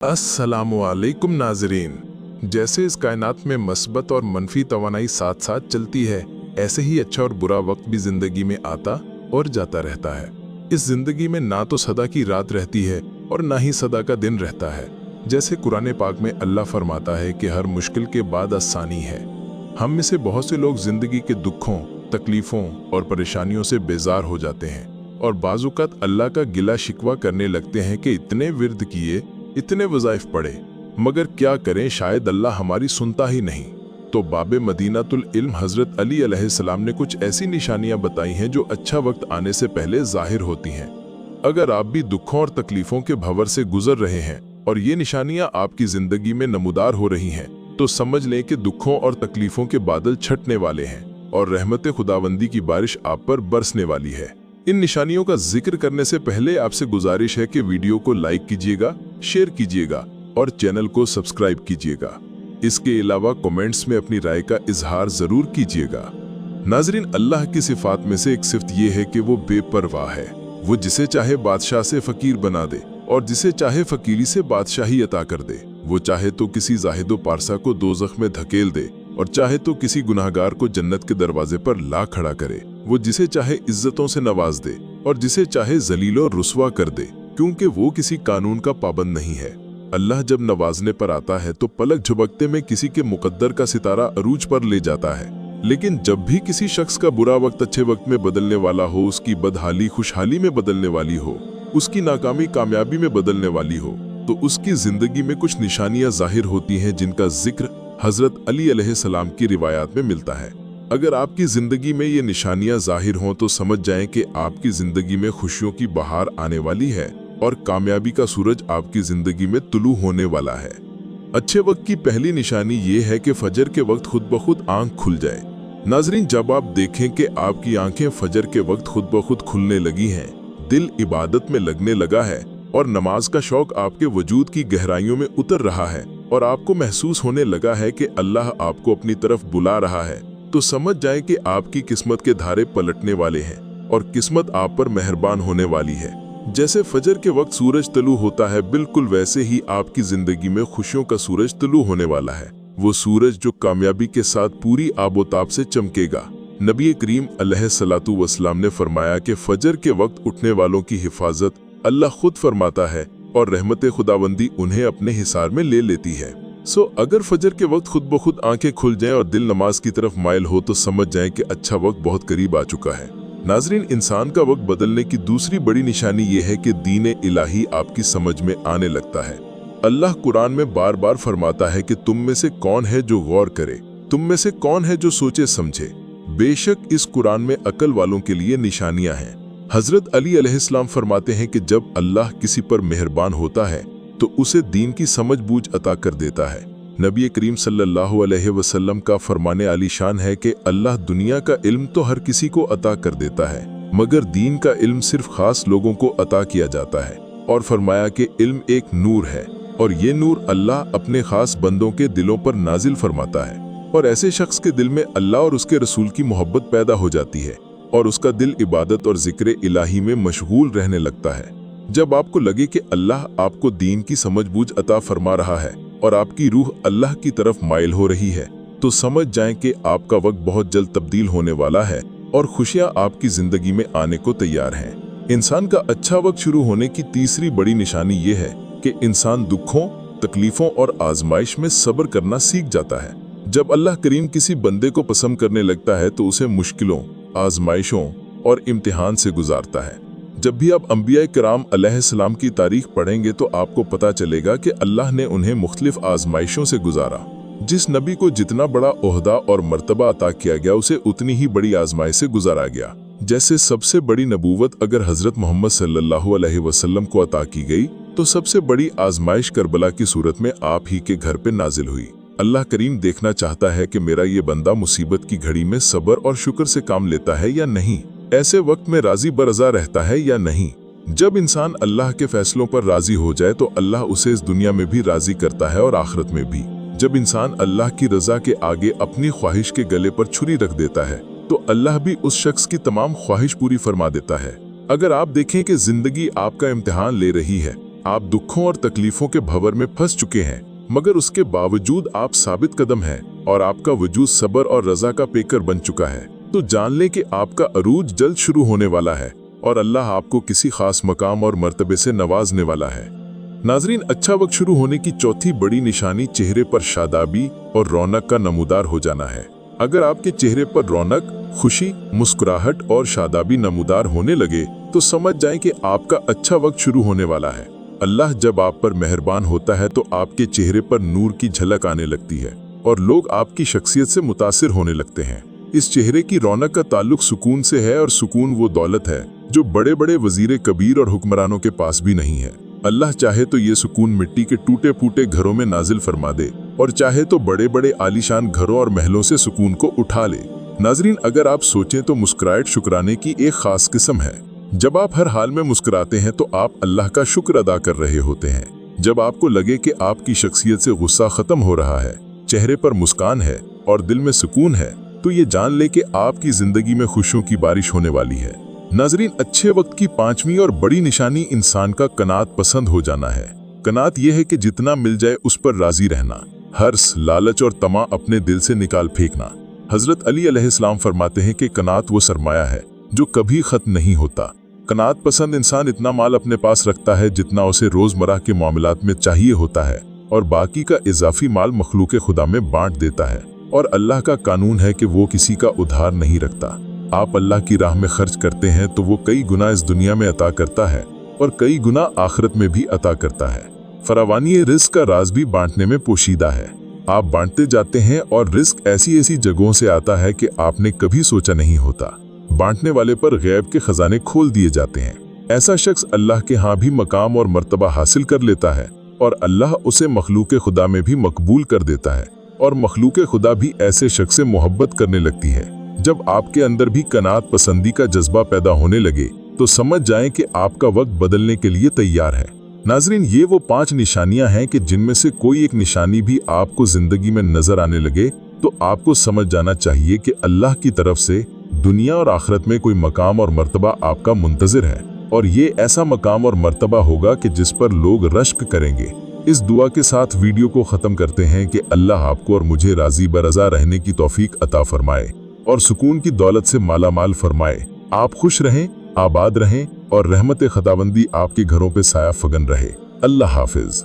अस्सलामुअलैकुम नाजरीन। जैसे इस कायनात में मस्बत और मनफी तवानाई साथ साथ चलती है, ऐसे ही अच्छा और बुरा वक्त भी जिंदगी में आता और जाता रहता है। इस जिंदगी में ना तो सदा की रात रहती है और ना ही सदा का दिन रहता है। जैसे कुरान पाक में अल्लाह फरमाता है कि हर मुश्किल के बाद आसानी है। हम में से बहुत से लोग जिंदगी के दुखों, तकलीफों और परेशानियों से बेजार हो जाते हैं और बाजुकात अल्लाह का गिला शिकवा करने लगते हैं कि इतने विर्द किए, इतने वज़ाइफ पढ़े, मगर क्या करें, शायद अल्लाह हमारी सुनता ही नहीं। तो बाबे मदीनातुल इल्म हजरत अली अलैहिस्सलाम ने कुछ ऐसी निशानियां बताई हैं जो अच्छा वक्त आने से पहले जाहिर होती हैं। अगर आप भी दुखों और तकलीफों के भंवर से गुजर रहे हैं और ये निशानियां आपकी जिंदगी में नमूदार हो रही हैं, तो समझ लें कि दुखों और तकलीफों के बादल छटने वाले हैं और रहमत खुदावंदी की बारिश आप पर बरसने वाली है। इन निशानियों का जिक्र करने से पहले आपसे गुजारिश है कि वीडियो को लाइक कीजिएगा, शेयर कीजिएगा और चैनल को सब्सक्राइब कीजिएगा। इसके अलावा कमेंट्स में अपनी राय का इजहार जरूर कीजिएगा। नाजरीन, अल्लाह की सिफात में से एक सिफ्त ये है कि वो बेपरवाह है। वो जिसे चाहे बादशाह से फकीर बना दे और जिसे चाहे फकीरी से बादशाही अता कर दे। वो चाहे तो किसी जाहिदो पारसा को दोज़ख में धकेल दे और चाहे तो किसी गुनाहगार को जन्नत के दरवाजे पर ला खड़ा करे। वो जिसे चाहे इज्जतों से नवाज दे और जिसे चाहे जलील और रुस्वा कर दे, क्योंकि वो किसी कानून का पाबंद नहीं है। अल्लाह जब नवाजने पर आता है तो पलक झपकते में किसी के मुकद्दर का सितारा अरूज पर ले जाता है। लेकिन जब भी किसी शख्स का बुरा वक्त अच्छे वक्त में बदलने वाला हो, उसकी बदहाली खुशहाली में बदलने वाली हो, उसकी नाकामी कामयाबी में बदलने वाली हो, तो उसकी जिंदगी में कुछ निशानियां जाहिर होती हैं जिनका जिक्र हजरत अली अलैहिस्सलाम की रिवायात में मिलता है। अगर आपकी जिंदगी में ये निशानियां जाहिर हों तो समझ जाएं कि आपकी जिंदगी में खुशियों की बहार आने वाली है और कामयाबी का सूरज आपकी जिंदगी में तुलू होने वाला है। अच्छे वक्त की पहली निशानी ये है कि फजर के वक्त खुद ब खुद आंख खुल जाए। नाजरीन, जब आप देखें कि आपकी आंखें फजर के वक्त खुद ब खुद खुलने लगी हैं, दिल इबादत में लगने लगा है और नमाज का शौक आपके वजूद की गहराइयों में उतर रहा है और आपको महसूस होने लगा है कि अल्लाह आपको अपनी तरफ बुला रहा है, तो समझ जाएं कि आपकी किस्मत के धारे पलटने वाले हैं और किस्मत आप पर मेहरबान होने वाली है। जैसे फजर के वक्त सूरज तलू होता है, बिल्कुल वैसे ही आपकी जिंदगी में खुशियों का सूरज तलू होने वाला है। वो सूरज जो कामयाबी के साथ पूरी आबोताब से चमकेगा। नबी करीम अलैहिस्सलातु वस्सलाम ने फरमाया कि फजर के वक्त उठने वालों की हिफाजत अल्लाह खुद फरमाता है और रहमत खुदावंदी उन्हें अपने हिसार में ले लेती है। अगर फजर के वक्त खुद ब खुद आंखें खुल जाएं और दिल नमाज की तरफ माइल हो तो समझ जाएं कि अच्छा वक्त बहुत करीब आ चुका है। नाजरीन, इंसान का वक्त बदलने की दूसरी बड़ी निशानी ये है कि दीन इलाही आपकी समझ में आने लगता है। अल्लाह कुरान में बार बार फरमाता है कि तुम में से कौन है जो गौर करे, तुम में से कौन है जो सोचे समझे। बेशक इस कुरान में अकल वालों के लिए निशानियां हैं। हजरत अली अलैहिस्सलाम फरमाते हैं कि जब अल्लाह किसी पर मेहरबान होता है तो उसे दीन की समझ बूझ अता कर देता है। नबी करीम सल्लल्लाहु अलैहि वसल्लम का फरमाने आलीशान है कि अल्लाह दुनिया का इल्म तो हर किसी को अता कर देता है, मगर दीन का इल्म सिर्फ खास लोगों को अता किया जाता है। और फरमाया कि इल्म एक नूर है और ये नूर अल्लाह अपने खास बंदों के दिलों पर नाजिल फरमाता है और ऐसे शख्स के दिल में अल्लाह और उसके रसूल की मोहब्बत पैदा हो जाती है और उसका दिल इबादत और जिक्र इलाही में मशगूल रहने लगता है। जब आपको लगे कि अल्लाह आपको दीन की समझ बूझ अता फरमा रहा है और आपकी रूह अल्लाह की तरफ माइल हो रही है, तो समझ जाएं कि आपका वक्त बहुत जल्द तब्दील होने वाला है और खुशियां आपकी जिंदगी में आने को तैयार हैं। इंसान का अच्छा वक्त शुरू होने की तीसरी बड़ी निशानी ये है कि इंसान दुखों, तकलीफों और आजमाइश में सब्र करना सीख जाता है। जब अल्लाह करीम किसी बंदे को पसंद करने लगता है तो उसे मुश्किलों, आजमाइशों और इम्तिहान से गुजारता है। जब भी आप अंबिया किराम अलैहिस्सलाम की तारीख पढ़ेंगे तो आपको पता चलेगा कि अल्लाह ने उन्हें मुख्तलिफ आजमाइशों से गुजारा। जिस नबी को जितना बड़ा ओहदा और मर्तबा अता किया गया उसे उतनी ही बड़ी आजमाइश से गुजारा गया। जैसे सबसे बड़ी नबूवत अगर हजरत मोहम्मद सल्लल्लाहु अलैहि वसल्लम को अता की गई तो सबसे बड़ी आजमाइश करबला की सूरत में आप ही के घर पे नाजिल हुई। अल्लाह करीम देखना चाहता है कि मेरा ये बंदा मुसीबत की घड़ी में सब्र और शुक्र से काम लेता है या नहीं, ऐसे वक्त में राजी बरजा रहता है या नहीं। जब इंसान अल्लाह के फैसलों पर राजी हो जाए तो अल्लाह उसे इस दुनिया में भी राजी करता है और आखिरत में भी। जब इंसान अल्लाह की रजा के आगे अपनी ख्वाहिश के गले पर छुरी रख देता है तो अल्लाह भी उस शख्स की तमाम ख्वाहिश पूरी फरमा देता है। अगर आप देखें कि जिंदगी आपका इम्तिहान ले रही है आप दुखों और तकलीफों के भंवर में फंस चुके हैं, मगर उसके बावजूद आप साबित कदम हैं और आपका वजूद सब्र और रजा का पेकर बन चुका है, तो जान लें कि आपका अरूज जल्द शुरू होने वाला है और अल्लाह आपको किसी खास मकाम और मर्तबे से नवाजने वाला है। नाजरीन, अच्छा वक्त शुरू होने की चौथी बड़ी निशानी चेहरे पर शादाबी और रौनक का नमूदार हो जाना है। अगर आपके चेहरे पर रौनक, खुशी, मुस्कुराहट और शादाबी नमूदार होने लगे तो समझ जाएं कि आपका अच्छा वक्त शुरू होने वाला है। अल्लाह जब आप पर मेहरबान होता है तो आपके चेहरे पर नूर की झलक आने लगती है और लोग आपकी शख्सियत से मुतासिर होने लगते हैं। इस चेहरे की रौनक का ताल्लुक सुकून से है और सुकून वो दौलत है जो बड़े बड़े वजीर कबीर और हुक्मरानों के पास भी नहीं है। अल्लाह चाहे तो ये सुकून मिट्टी के टूटे फूटे घरों में नाजिल फरमा दे और चाहे तो बड़े बड़े आलीशान घरों और महलों से सुकून को उठा ले। नाजरीन, अगर आप सोचें तो मुस्कुराहट शुक्राने की एक खास किस्म है। जब आप हर हाल में मुस्कुराते हैं तो आप अल्लाह का शुक्र अदा कर रहे होते हैं। जब आपको लगे कि आपकी शख्सियत से गुस्सा खत्म हो रहा है, चेहरे पर मुस्कान है और दिल में सुकून है, तो ये जान ले कि आपकी जिंदगी में खुशियों की बारिश होने वाली है। नाजरीन, अच्छे वक्त की पांचवी और बड़ी निशानी इंसान का कनात पसंद हो जाना है। कनात यह है कि जितना मिल जाए उस पर राजी रहना, हर्ष, लालच और तमा अपने दिल से निकाल फेंकना। हजरत अली अलैहिस्सलाम फरमाते हैं कि कनात वो सरमाया है जो कभी खत्म नहीं होता। कनात पसंद इंसान इतना माल अपने पास रखता है जितना उसे रोजमर्रा के मामलात में चाहिए होता है और बाकी का इजाफी माल मखलूक खुदा में बांट देता है। और अल्लाह का कानून है कि वो किसी का उधार नहीं रखता। आप अल्लाह की राह में खर्च करते हैं तो वो कई गुना इस दुनिया में अता करता है और कई गुना आखिरत में भी अता करता है। फरावानी रिस्क का राज भी बांटने में पोशीदा है। आप बांटते जाते हैं और रिस्क ऐसी ऐसी जगहों से आता है कि आपने कभी सोचा नहीं होता। बांटने वाले पर गैब के खजाने खोल दिए जाते हैं। ऐसा शख्स अल्लाह के यहाँ भी मकाम और मर्तबा हासिल कर लेता है और अल्लाह उसे मखलूक खुदा में भी मकबूल कर देता है और मखलूक खुदा भी ऐसे शख्स से मोहब्बत करने लगती है। जब आपके अंदर भी कनात पसंदी का जज्बा पैदा होने लगे तो समझ जाएं कि आपका वक्त बदलने के लिए तैयार है। नाजरीन, ये वो 5 निशानियां हैं कि जिनमें से कोई एक निशानी भी आपको जिंदगी में नजर आने लगे तो आपको समझ जाना चाहिए कि अल्लाह की तरफ से दुनिया और आखिरत में कोई मकाम और मर्तबा आपका मुंतजिर है और ये ऐसा मकाम और मर्तबा होगा कि जिस पर लोग रश्क करेंगे। इस दुआ के साथ वीडियो को ख़त्म करते हैं कि अल्लाह आपको और मुझे राजी बरज़ा रहने की तौफीक अता फरमाए और सुकून की दौलत से मालामाल फरमाए। आप खुश रहें, आबाद रहें और रहमत खुदावंदी आपके घरों पे साया फगन रहे। अल्लाह हाफिज।